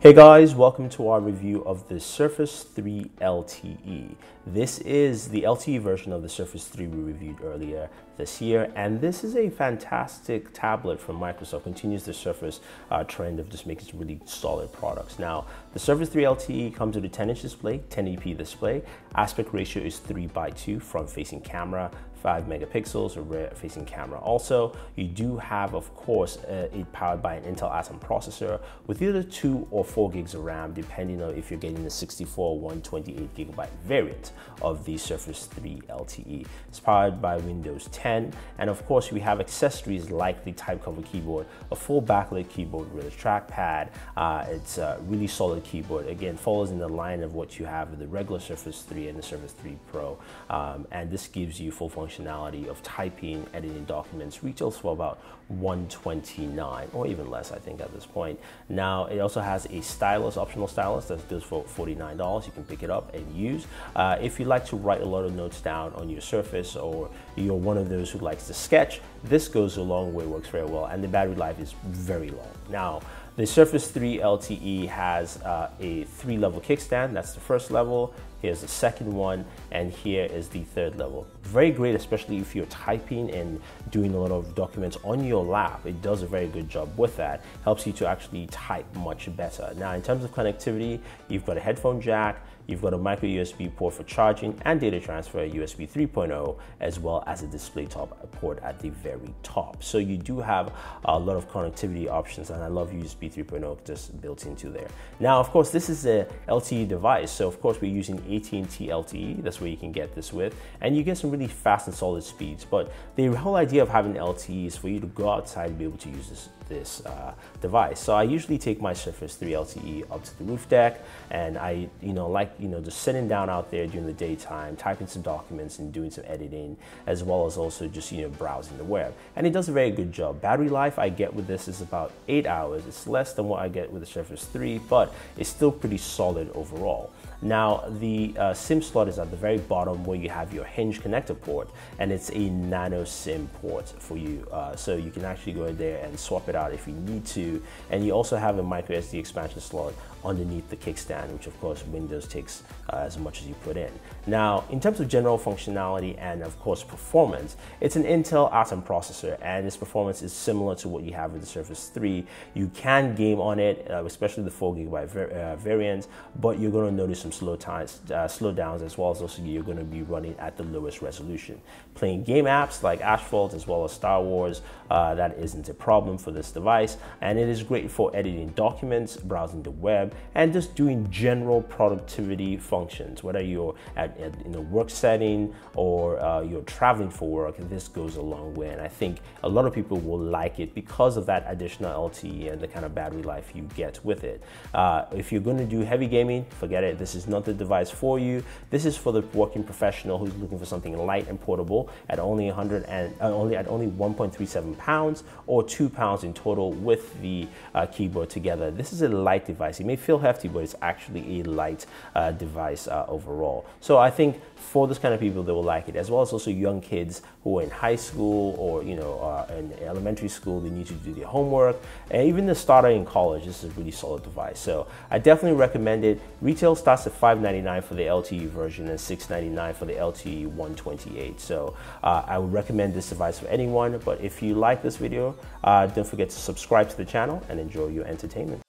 Hey guys, welcome to our review of the Surface 3 LTE. This is the LTE version of the Surface 3 we reviewed earlier this year, and this is a fantastic tablet from Microsoft. Continues the Surface trend of just making some really solid products. Now, the Surface 3 LTE comes with a 10-inch display, 1080p display. Aspect ratio is 3:2, front-facing camera, 5 megapixels, a rear-facing camera. Also, you do have, of course, it powered by an Intel Atom processor with either 2 or 4 gigs of RAM, depending on if you're getting the 64 or 128 gigabyte variant of the Surface 3 LTE. It's powered by Windows 10, and of course, we have accessories like the type cover keyboard, a full backlit keyboard with a trackpad. It's a really solid keyboard. Again, follows in the line of what you have with the regular Surface 3 and the Surface 3 Pro, and this gives you full functionality of typing, editing documents. Retails for about $129 or even less, I think, at this point. Now, it also has a stylus, optional stylus, that goes for $49. You can pick it up and use. If you like to write a lot of notes down on your Surface, or you're one of those who likes to sketch, this goes a long way, works very well, and the battery life is very long. Now, the Surface 3 LTE has a 3-level kickstand. That's the first level. Here's the second one, and here is the third level. Very great, especially if you're typing and doing a lot of documents on your lap. It does a very good job with that. Helps you to actually type much better. Now, in terms of connectivity, you've got a headphone jack, you've got a micro USB port for charging and data transfer, USB 3.0, as well as a display top port at the very top. So you do have a lot of connectivity options, and I love USB 3.0 just built into there. Now, of course, this is a LTE device, so of course we're using AT&T LTE. That's where you can get this with, and you get some really fast and solid speeds. But the whole idea of having LTE is for you to go outside and be able to use this device. So I usually take my Surface 3 LTE up to the roof deck, and I like just sitting down out there during the daytime, typing some documents and doing some editing, as well as also just browsing the web. And it does a very good job. Battery life I get with this is about 8 hours. It's less than what I get with the Surface 3, but it's still pretty solid overall. Now, the SIM slot is at the very bottom where you have your hinge connector port, and it's a nano SIM port for you. So you can actually go in there and swap it out if you need to. And you also have a micro SD expansion slot underneath the kickstand, which of course Windows takes as much as you put in. Now, in terms of general functionality and of course performance, it's an Intel Atom processor, and its performance is similar to what you have with the Surface 3. You can game on it, especially the 4 gigabyte variant, but you're going to notice some slowdowns, as well as also you're going to be running at the lowest resolution. Playing game apps like Asphalt as well as Star Wars, that isn't a problem for this device, and it is great for editing documents, browsing the web, and just doing general productivity functions. Whether you're in a work setting or you're traveling for work, this goes a long way, and I think a lot of people will like it because of that additional LTE and the kind of battery life you get with it. If you're going to do heavy gaming, forget it. This is not the device for you. This is for the working professional who's looking for something light and portable at only 1.37 pounds or 2 pounds in total with the keyboard together. This is a light device. It may feel hefty, but it's actually a light device overall. So I think for this kind of people, they will like it, as well as also young kids who are in high school or in elementary school. They need to do their homework, and even the starter in college. This is a really solid device. So I definitely recommend it. Retail starts at $599 for the LTE version and $699 for the LTE 128. So I would recommend this device for anyone. But if you like this video, don't forget to subscribe to the channel and enjoy your entertainment.